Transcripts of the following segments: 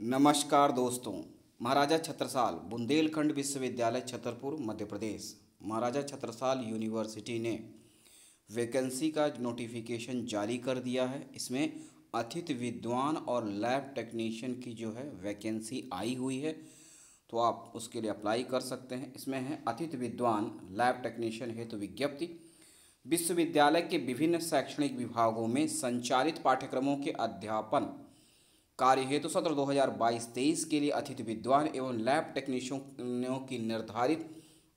नमस्कार दोस्तों। महाराजा छत्रसाल बुंदेलखंड विश्वविद्यालय छतरपुर मध्य प्रदेश। महाराजा छत्रसाल यूनिवर्सिटी ने वैकेंसी का नोटिफिकेशन जारी कर दिया है। इसमें अतिथि विद्वान और लैब टेक्नीशियन की जो है वैकेंसी आई हुई है, तो आप उसके लिए अप्लाई कर सकते हैं। इसमें है अतिथि विद्वान लैब टेक्नीशियन हेतु विज्ञप्ति। विश्वविद्यालय के विभिन्न शैक्षणिक विभागों में संचालित पाठ्यक्रमों के अध्यापन कार्य हेतु सत्र 2022-23 के लिए अतिथि विद्वान एवं लैब टेक्नीशियनों की निर्धारित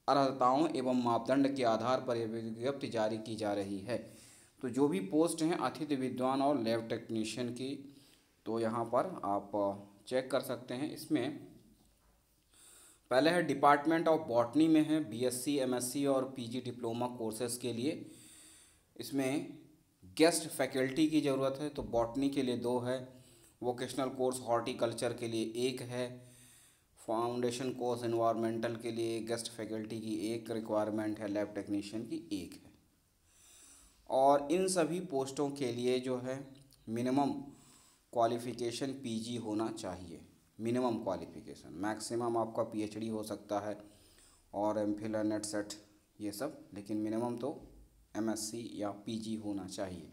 अर्हताओं एवं मापदंड के आधार पर यह विज्ञप्ति जारी की जा रही है। तो जो भी पोस्ट हैं अतिथि विद्वान और लैब टेक्नीशियन की, तो यहाँ पर आप चेक कर सकते हैं। इसमें पहले है डिपार्टमेंट ऑफ बॉटनी में है बीएससी, एमएससी और पीजी डिप्लोमा कोर्सेज के लिए। इसमें गेस्ट फैकल्टी की ज़रूरत है, तो बॉटनी के लिए 2 है, वोकेशनल कोर्स हॉर्टिकल्चर के लिए 1 है, फाउंडेशन कोर्स एनवायरमेंटल के लिए गेस्ट फैकल्टी की 1 रिक्वायरमेंट है, लैब टेक्नीशियन की 1 है। और इन सभी पोस्टों के लिए जो है मिनिमम क्वालिफ़िकेशन पीजी होना चाहिए। मिनिमम क्वालिफ़िकेशन, मैक्सिमम आपका पीएचडी हो सकता है और एमफिल नेट सेट ये सब, लेकिन मिनिमम तो एमएससी या पीजी होना चाहिए।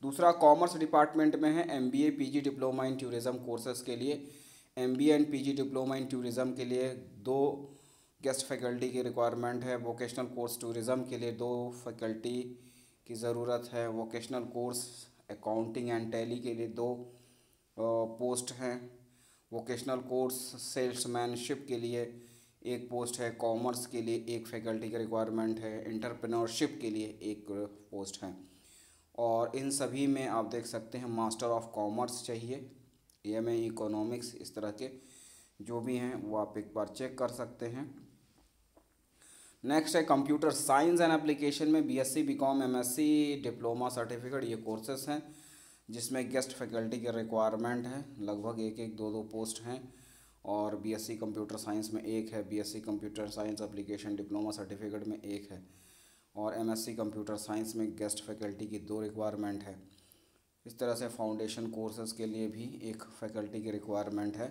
दूसरा कॉमर्स डिपार्टमेंट में है MBA, PG diploma in tourism courses के लिए। MBA and PG diploma in tourism के लिए 2 गेस्ट फैकल्टी की रिक्वायरमेंट है। वोकेशनल कोर्स टूरिज़्म के लिए 2 फैकल्टी की ज़रूरत है। Vocational course accounting and tally के लिए 2 पोस्ट हैं। वोकेशनल कोर्स सेल्समैनशिप के लिए 1 पोस्ट है। कॉमर्स के लिए 1 फैकल्टी की रिक्वायरमेंट है। एंटरप्रेन्योरशिप के लिए 1 पोस्ट है। और इन सभी में आप देख सकते हैं मास्टर ऑफ कॉमर्स चाहिए, एमए इकोनॉमिक्स, इस तरह के जो भी हैं वो आप एक बार चेक कर सकते हैं। नेक्स्ट है कंप्यूटर साइंस एंड एप्लीकेशन में BSc, BCom, MSc, diploma certificate, ये कोर्सेस हैं जिसमें गेस्ट फैकल्टी की रिक्वायरमेंट है। लगभग 1-1, 2-2 पोस्ट हैं। और बीएससी कंप्यूटर साइंस में 1 है, BSc computer science application diploma certificate में 1 है, और एमएससी कंप्यूटर साइंस में गेस्ट फैकल्टी की 2 रिक्वायरमेंट है। इस तरह से फाउंडेशन कोर्सेज़ के लिए भी 1 फैकल्टी की रिक्वायरमेंट है।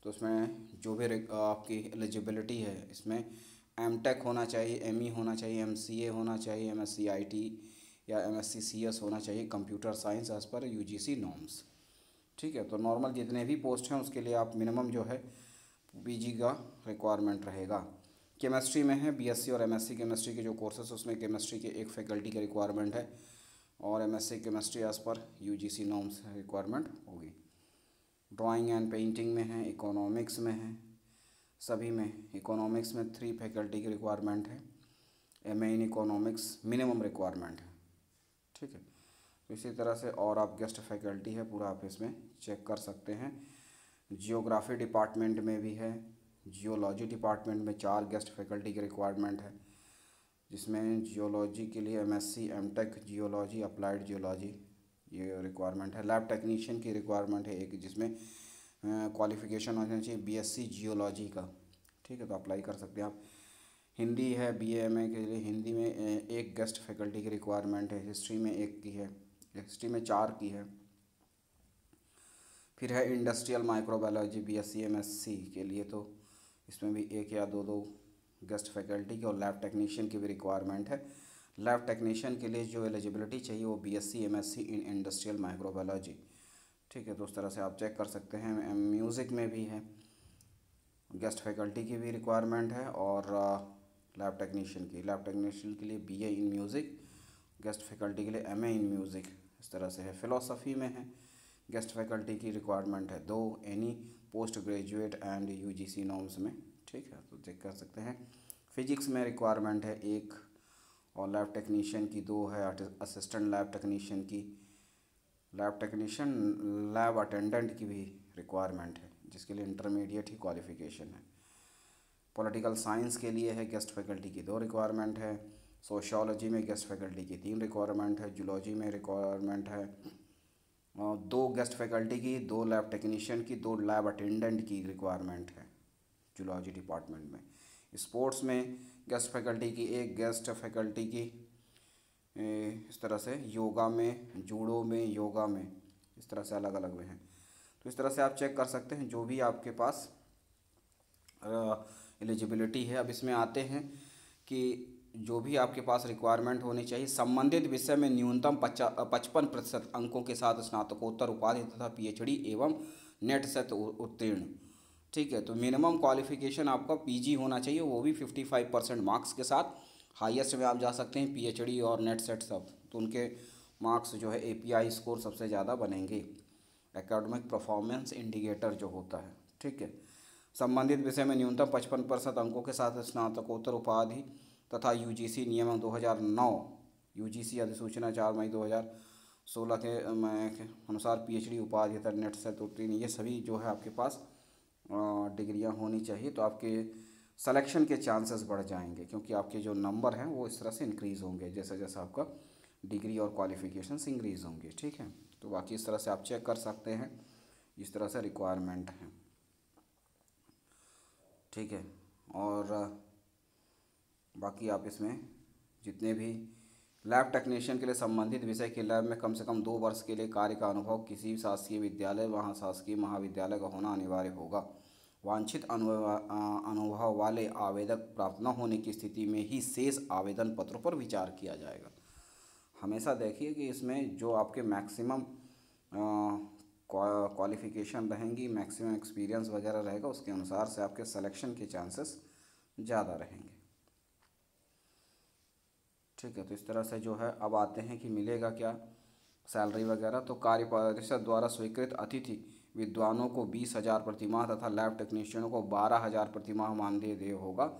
तो उसमें जो भी आपकी एलिजिबिलिटी है, इसमें एमटेक होना चाहिए, एमई होना चाहिए, एमसीए होना चाहिए, एमएससी आईटी या एमएससी सीएस होना चाहिए computer science as per UGC norms. ठीक है, तो नॉर्मल जितने भी पोस्ट हैं उसके लिए आप मिनिमम जो है पीजी का रिक्वायरमेंट रहेगा। केमिस्ट्री में है बीएससी और एमएससी केमिस्ट्री के जो कोर्सेस, उसमें केमिस्ट्री के 1 फैकल्टी की रिक्वायरमेंट है, और MSc chemistry as per UGC norms requirement होगी। ड्राइंग एंड पेंटिंग में है, इकोनॉमिक्स में है, सभी में। इकोनॉमिक्स में 3 फैकल्टी की रिक्वायरमेंट है। MA in economics minimum requirement है। ठीक है, तो इसी तरह से और आप गेस्ट फैकल्टी है पूरा आप इसमें चेक कर सकते हैं। जियोग्राफी डिपार्टमेंट में भी है। जियोलॉजी डिपार्टमेंट में 4 गेस्ट फैकल्टी की रिक्वायरमेंट है, जिसमें जियोलॉजी के लिए MSc, MTech geology, applied geology ये रिक्वायरमेंट है। लैब टेक्नीशियन की रिक्वायरमेंट है एक, जिसमें क्वालिफ़िकेशन होना चाहिए बीएससी जियोलॉजी का। ठीक है, तो अप्लाई कर सकते हैं आप। हिंदी है बीएमए के लिए, हिंदी में 1 गेस्ट फैकल्टी की रिक्वायरमेंट है। हिस्ट्री में 1 की है, हिस्ट्री में 4 की है। फिर है इंडस्ट्रियल माइक्रोबायोलॉजी बीएससी एमएससी के लिए, तो इसमें भी 1 या 2-2 गेस्ट फैकल्टी की और लैब टेक्नीशियन की भी रिक्वायरमेंट है। लैब टेक्नीशियन के लिए जो एलिजिबिलिटी चाहिए वो BSc MSc in industrial microbiology. ठीक है, तो उस तरह से आप चेक कर सकते हैं। म्यूज़िक में भी है, गेस्ट फैकल्टी की भी रिक्वायरमेंट है, और लैब टेक्नीशियन के लिए BA in music, guest faculty के लिए एमए इन म्यूज़िक, इस तरह से है। फ़िलोसफ़ी में है, गेस्ट फैकल्टी की रिक्वायरमेंट है 2 any post graduate and UGC norms में। ठीक है, तो चेक कर सकते हैं। फिजिक्स में रिक्वायरमेंट है 1, और लैब टेक्नीशियन की 2 है। असिस्टेंट लैब टेक्नीशियन की, लैब टेक्नीशियन, लैब अटेंडेंट की भी रिक्वायरमेंट है, जिसके लिए इंटरमीडिएट ही क्वालिफ़िकेशन है। पॉलिटिकल साइंस के लिए है गेस्ट फैकल्टी की 2 रिक्वायरमेंट है। सोशियोलॉजी में गेस्ट फैकल्टी की 3 रिक्वायरमेंट है। जूलॉजी में रिक्वायरमेंट है 2 गेस्ट फैकल्टी की, 2 लैब टेक्नीशियन की, 2 लैब अटेंडेंट की रिक्वायरमेंट है जूलॉजी डिपार्टमेंट में। स्पोर्ट्स में गेस्ट फैकल्टी की 1 गेस्ट फैकल्टी की, इस तरह से योगा में, जूडो में, योगा में, इस तरह से अलग अलग में हैं। तो इस तरह से आप चेक कर सकते हैं जो भी आपके पास एलिजिबिलिटी है। अब इसमें आते हैं कि जो भी आपके पास रिक्वायरमेंट होनी चाहिए, संबंधित विषय में न्यूनतम 55% अंकों के साथ स्नातकोत्तर उपाधि तथा पीएचडी एवं नेट से उत्तीर्ण। ठीक है, तो मिनिमम क्वालिफिकेशन आपका पीजी होना चाहिए, वो भी 55% मार्क्स के साथ। हाईएस्ट में आप जा सकते हैं पीएचडी और नेट सेट सब, तो उनके मार्क्स जो है एपीआई स्कोर सबसे ज़्यादा बनेंगे, एकेडमिक परफॉर्मेंस इंडिकेटर जो होता है। ठीक है, संबंधित विषय में न्यूनतम 55% अंकों के साथ स्नातकोत्तर उपाधि तथा यूजीसी नियम 2009 यूजीसी अधिसूचना 4 मई 2016 के अनुसार पीएचडी उपाधि तथा नेट से उत्तीर्ण, ये सभी जो है आपके पास डिग्रियां होनी चाहिए। तो आपके सिलेक्शन के चांसेस बढ़ जाएंगे, क्योंकि आपके जो नंबर हैं वो इस तरह से इंक्रीज़ होंगे जैसे जैसे आपका डिग्री और क्वालिफिकेशंस इंक्रीज़ होंगे। ठीक है, तो बाकी इस तरह से आप चेक कर सकते हैं, इस तरह से रिक्वायरमेंट है। ठीक है, और बाकी आप इसमें जितने भी लैब टेक्नीशियन के लिए संबंधित विषय के लैब में कम से कम 2 वर्ष के लिए कार्य का अनुभव किसी शासकीय विद्यालय वहाँ शासकीय महाविद्यालय का होना अनिवार्य होगा। वांछित अनुभव वाले आवेदक प्राप्त न होने की स्थिति में ही शेष आवेदन पत्रों पर विचार किया जाएगा। हमेशा देखिए कि इसमें जो आपके मैक्सिमम क्वालिफ़िकेशन रहेंगी, मैक्सिमम एक्सपीरियंस वगैरह रहेगा, उसके अनुसार से आपके सिलेक्शन के चांसेस ज़्यादा रहेंगे। ठीक है, तो इस तरह से जो है अब आते हैं कि मिलेगा क्या सैलरी वगैरह। तो कार्य परिषद द्वारा स्वीकृत अतिथि विद्वानों को 20,000 प्रतिमाह तथा लैब टेक्नीशियनों को 12,000 प्रतिमाह मानदेय देय होगा।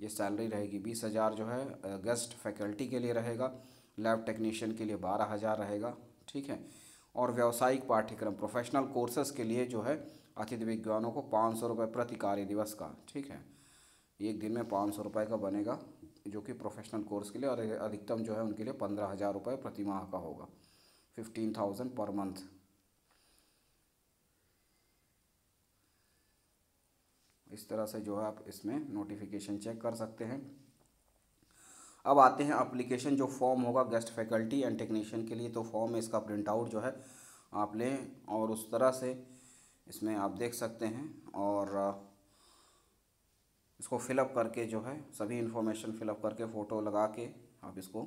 ये सैलरी रहेगी। 20,000 जो है गेस्ट फैकल्टी के लिए रहेगा, लैब टेक्नीशियन के लिए 12,000 रहेगा। ठीक है, और व्यावसायिक पाठ्यक्रम प्रोफेशनल कोर्सेज के लिए जो है अतिथि विद्वानों को 500 रुपये प्रति कार्य दिवस का। ठीक है, एक दिन में 500 रुपये का बनेगा जो कि प्रोफेशनल कोर्स के लिए, और अधिकतम जो है उनके लिए 15,000 रुपये प्रति माह का होगा, 15,000 पर मंथ। इस तरह से जो है आप इसमें नोटिफिकेशन चेक कर सकते हैं। अब आते हैं एप्लीकेशन, जो फॉर्म होगा गेस्ट फैकल्टी एंड टेक्नीशियन के लिए। तो फॉर्म इसका प्रिंट आउट जो है आप लें और उस तरह से इसमें आप देख सकते हैं, और इसको फिलअप करके जो है सभी इन्फॉर्मेशन फिलअप करके फ़ोटो लगा के आप इसको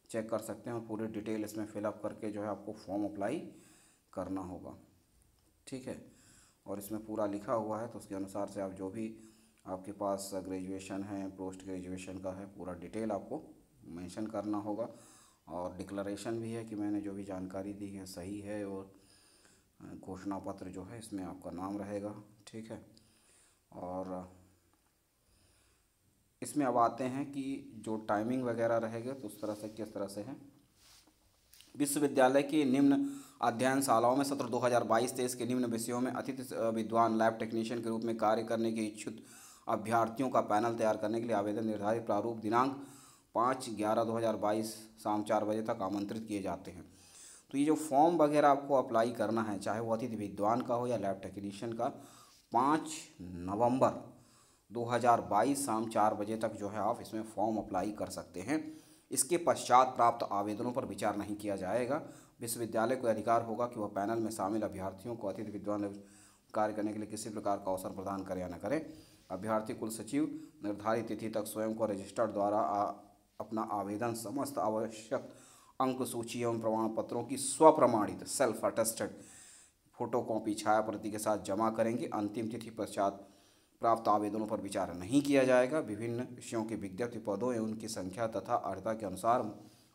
चेक कर सकते हैं, और पूरी डिटेल इसमें फिलअप करके जो है आपको फॉर्म अप्लाई करना होगा। ठीक है, और इसमें पूरा लिखा हुआ है, तो उसके अनुसार से आप जो भी आपके पास ग्रेजुएशन है, पोस्ट ग्रेजुएशन का है, पूरा डिटेल आपको मेंशन करना होगा। और डिक्लेरेशन भी है कि मैंने जो भी जानकारी दी है सही है, और घोषणा पत्र जो है इसमें आपका नाम रहेगा। ठीक है, और इसमें अब आते हैं कि जो टाइमिंग वगैरह रहेगा तो उस तरह से किस तरह से है। विश्वविद्यालय के निम्न अध्ययन शालाओं में सत्र 2022-23 के निम्न विषयों में अतिथि विद्वान लैब टेक्नीशियन के रूप में कार्य करने के इच्छुक अभ्यर्थियों का पैनल तैयार करने के लिए आवेदन निर्धारित प्रारूप दिनांक 5/11/2022 शाम 4 बजे तक आमंत्रित किए जाते हैं। तो ये जो फॉर्म वगैरह आपको अप्लाई करना है, चाहे वो अतिथि विद्वान का हो या लैब टेक्नीशियन का, 5 नवंबर 2022 शाम 4 बजे तक जो है आप इसमें फॉर्म अप्लाई कर सकते हैं। इसके पश्चात प्राप्त आवेदनों पर विचार नहीं किया जाएगा। विश्वविद्यालय को अधिकार होगा कि वह पैनल में शामिल अभ्यर्थियों को अतिथि विद्वान कार्य करने के लिए किसी प्रकार का अवसर प्रदान करे या न करे। अभ्यर्थी कुल सचिव निर्धारित तिथि तक स्वयं को रजिस्टर्ड द्वारा अपना आवेदन समस्त आवश्यक अंक सूची एवं प्रमाण पत्रों की स्वप्रमाणित सेल्फ अटेस्टेड फोटोकॉपी छाया प्रति के साथ जमा करेंगे। अंतिम तिथि पश्चात प्राप्त आवेदनों पर विचार नहीं किया जाएगा। विभिन्न विषयों के विज्ञप्ति पदों एवं उनकी संख्या तथा अर्हता के अनुसार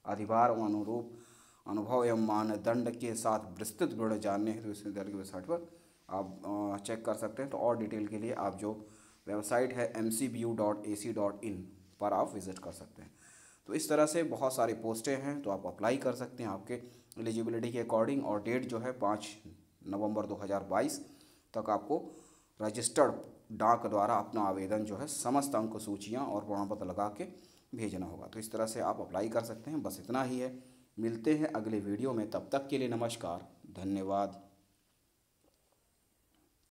अधिभार व अनुरूप अनुभव एवं मानदंड के साथ विस्तृत विवरण जानने हेतु विश्वविद्यालय की वेबसाइट पर आप चेक कर सकते हैं। तो और डिटेल के लिए आप जो वेबसाइट है mcbu.ac.in पर आप विज़िट कर सकते हैं। तो इस तरह से बहुत सारी पोस्टें हैं, तो आप अप्लाई कर सकते हैं आपके एलिजिबिलिटी के अकॉर्डिंग। और डेट जो है 5 नवंबर 2022 तक आपको रजिस्टर्ड डाक द्वारा अपना आवेदन जो है समस्त अंक सूचियाँ और प्रमाण पत्र लगा के भेजना होगा। तो इस तरह से आप अप्लाई कर सकते हैं। बस इतना ही है, मिलते हैं अगले वीडियो में, तब तक के लिए नमस्कार, धन्यवाद।